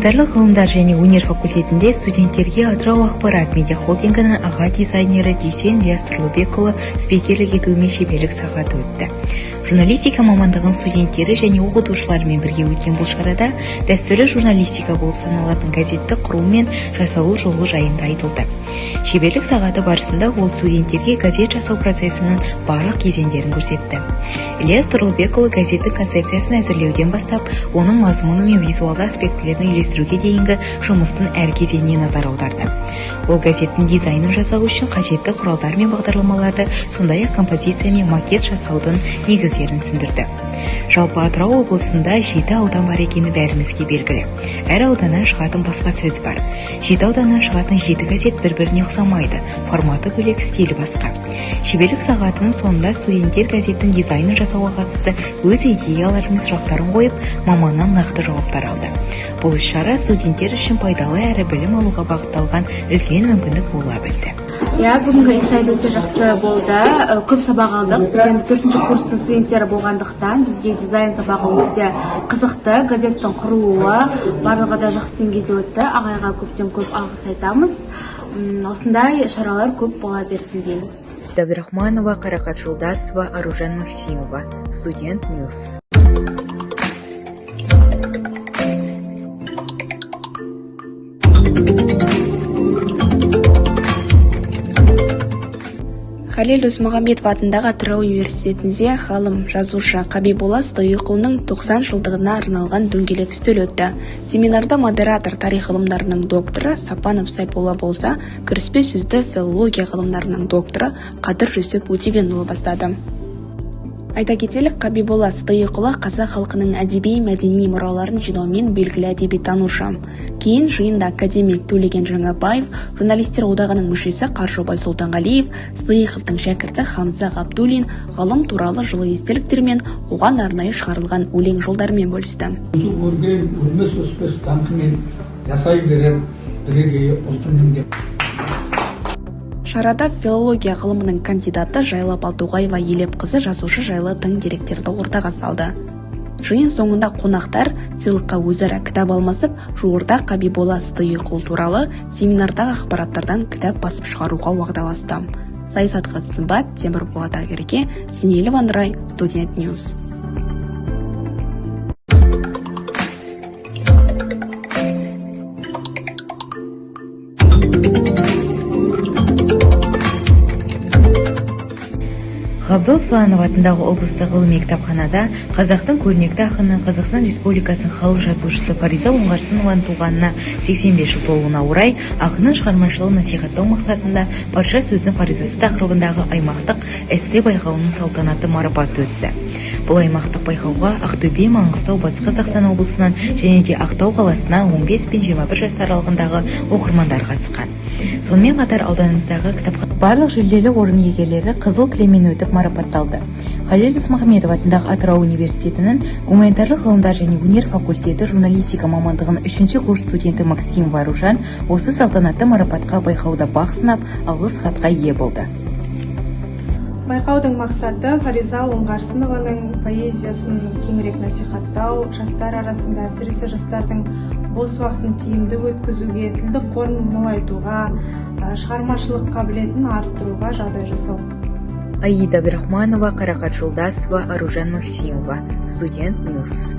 Гуманитарлық ғылымдар және өнер факультетінде студенттерге Атырау ақпарат медиа холдингінің аға дизайнері Дүйсен Ильяс Тұрлыбекұлы спикерлік етуімен шеберлік сағаты өтті. Журналистика мамандығын студенттері және оқытушылармен бірге өткен бұл шарада дәстүрлі журналистика болып саналатын газетті құру мен жасалу жолы жайында айтылды. Шеберлік сағаты барысында ол студенттерге газет жасау процесінің барлық кезеңдерін көрсетті. Ильяс Тұрлыбекұлы газеттің концепциясын әзірлеуден бастап, оның мазмұны мен визуалды аспектілерін үйлестіруге дейінгі жұмыстың әр кезеңіне назар аударды. Ол газеттің дизайнын жасау үшін қажетті құралдар мен бағдарламаларды, сондай-ақ композиция мен макет жасаудың негіздерін түсіндірді. Жалпы Атырау облысында 7 аудан бар екені бәрімізге белгілі. Әр ауданнан шығатын баспасөз бар. 7 ауданнан шығатын 7 газет бір-біріне ұқсамайды, форматы бөлек, стилі басқа. Шеберлік сағатының соңында студенттер газеттің дизайнын жасауға қатысты өз идеялары мен сұрақтарын қойып, маманнан нақты жауаптар алды. Бұл іс-шара студенттер үшін пайдалы әрі білім алуға бағытталған үлкен мүмкіндік бола білді. Бүгінгі инсайт өте жақсы болды. Көп сабақ алдық. Біз енді 4-ші курстың студенттері болғандықтан бізге дизайн сабағы өте қызықты. Газеттің құрылуы барлығы да жақсы деңгейде өтті. Ағайға көптен көп алғыс айтамыз. Осындай шаралар көп бола берсін дейміз. Абдрахманова, Қарақат Жолдасова, Аружан Максимова, Студент Ньюс. Халел Досмұхамедов атындағы Атырау университетінде ғалым, жазушы Қабиболла Сыдиықұлының 90 жылдығына арналған дөңгелек үстел өтті. Семинарда модератор тарих ғылымдарының докторы Сапанов Сайполла болса, кіріспе сөзді филология ғылымдарының докторы Қадыр Жүсіп Өтегенұлы бастады. Айта кетелік, Қабиболла Сыдиықұлы қазақ халқының әдеби-мәдени мұраларын жинаумен белгілі әдебиеттанушы. Кейін жиында академик Төлеген Жаңабаев, журналистер одағының мүшесі Қаржыбай Сұлтанғалиев, Сыдиықовтың шәкірті Хамза Ғабдуллин ғылым туралы жылы естеліктер мен оған арнайы шығарылған өлең жолдарымен бөлісті. Шарада филология ғылымының кандидаты Жайла Балтуғаева Елепқызы жазушы жайлы тың деректерді ортаға салды. Жиын соңында қонақтар сыйлыққа өзара кітап алмасып, жуырда Қабиболла Сыдиықұлы туралы семинардағы ақпараттардан кітап басып шығаруға уағдаласты. Саясатқа сымбат, Темірболат Ақерке, Сенелі Вандрай, Студент Ньюс. Ғабдол Сланов атындағы облыстық ғылыми кітапханада қазақтың көрнекті ақыны, Қазақстан Республикасының халық жазушысы Фариза Оңғарсынованың туғанына 85 жыл толуына орай ақынның шығармашылығын насихаттау мақсатында Парша сөздің Фаризасы тақырыбындағы аймақтық эссе байқауының салтанатты марапаты өтті. Бұл аймақтық байқауға Ақтөбе, Маңғыстау, Батыс Қазақстан облысынан және де Ақтау қаласына 15 пен 21 жас аралығындағы оқырмандар қатысқан. Сонымен қатар ауданымыздағы кітапхана барлық жүлделі орын иегерлері қызыл кілеммен өтіп марапатталды. Халел Досмұхамедов атындағы Атырау университетінің гуманитарлық ғылымдар және өнер факультеті журналистика мамандығының 3-ші курс студенті Максим Варужан осы салтанатты марапатқа байқауда бақ сынап алғыс хатқа ие болды. Байқаудың мақсаты Фариза Оңғарсынованың поэзиясын кеңірек насихаттау, жастар арасында, әсіресе жастардың бос уақытын тиімді өткізуге, тілдік қорын молайтуға, шығармашылық қабілетін арттыруға жағдай жасау. Аида Абдрахманова, Қарақат Жолдасова, Аружан Максимова, Студент Ньюс.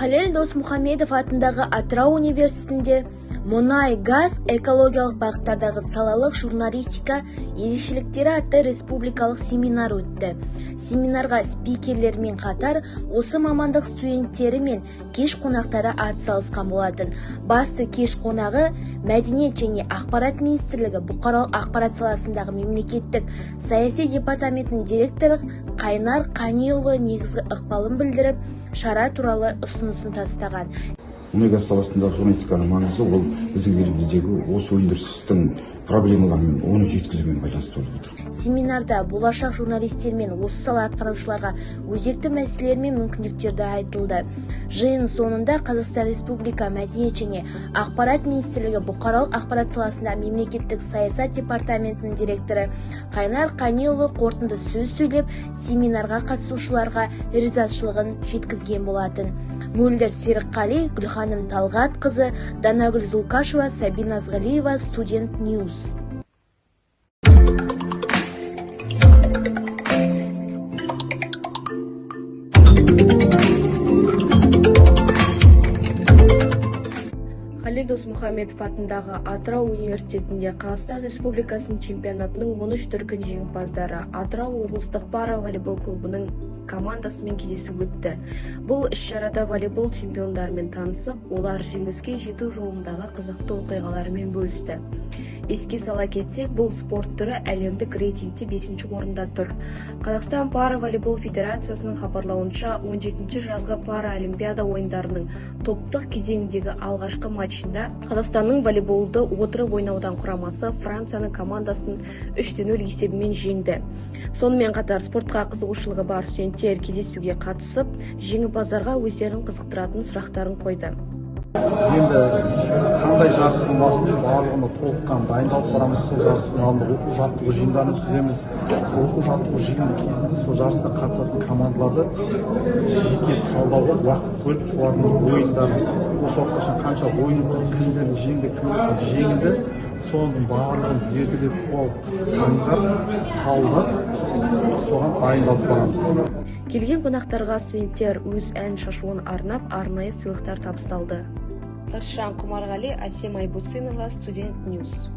Халел Досмұхамедов атындағы Атырау университетінде мұнай, газ, экологиялық бағыттардағы салалық журналистика ерекшеліктері атты республикалық семинар өтті. Семинарға спикерлермен қатар осы мамандық студенттері мен кеш қонақтары атсалысқан болатын. Басты кеш қонағы Мәдениет және ақпарат министрлігі бұқаралық ақпарат саласындағы мемлекеттік саяси департаментінің директоры Қайнар Қаниұлы негізгі ықпалын білдіріп, шара туралы ұсынысын тастаған. мұнай газ саласындағы журналистиканың маңызы ол біздің еліміздегі осы өндірістің проблемаларымен оны жеткізумен байланысты болып отыр. Семинарда болашақ журналистер мен осы сала атқарушыларға өзекті мәселелер мен мүмкіндіктерді айтылды. Жиын соңында Қазақстан Республика Мәдениет және Ақпарат министрлігі бұқаралық ақпарат саласында мемлекеттік саясат департаментінің директоры Қайнар Қанилұлы қорытынды сөз сөйлеп, семинарға қатысушыларға ризашылығын жеткізген болатын. Мөлдір Серікқали, Гүлханым Талғатқызы, Данагүл Зулкашева, Сабина Азғалиева, Студент Ньюс. Халил Досмұхамедов атындағы Атырау университетінде Қазақстан Республикасының чемпионатының 13 дүркін жеңімпаздары Атырау облыстық пара-волейбол клубының командасымен кездесу өтті. Бұл іс-шарада волейбол чемпиондарымен танысып, олар жеңіске жету жолындағы қызықты оқиғаларымен бөлісті. Еске сала кетсек, бұл спорт түрі әлемдік рейтингте 5-ші орында тұр. Қазақстан пара-волейбол федерациясының хабарлауынша 17-ші жазғы пара-олимпиада ойындарының топтық кезеңіндегі алғашқы матчында Қазақстанның волейболды отырып ойнаудан құрамасы Францияның командасын 3-0 есебімен жеңді. Сонымен қатар спортқа қызығушылығы бар студенттер кездесуге қатысып, жеңімпаздарға өздерін қызықтыратын сұрақтарын қойды. Енді қандай жарыстың басын барлығына толыққан дайындалып барамыз. Сол жарыстың алдында оқу-жаттығу жиындарын өткіземіз. Оқу-жаттығу жиыны кезінде сол жарысқа қатысатын командаларды жеке талдауға уақыт бөліп, солардың ойындарын, осы уақытқа қанша ойын болды, кімдерді жеңді, кімдерді жеңілді, соның барлығын зерделеп талдап, соған дайындалып барамыз. Келген қонақтарға студенттер өз ән шашуын арнап, арнайы сыйлықтар табысталды. Ыршан Құмарғали, Асем Айбусынова, Студент Ньюс.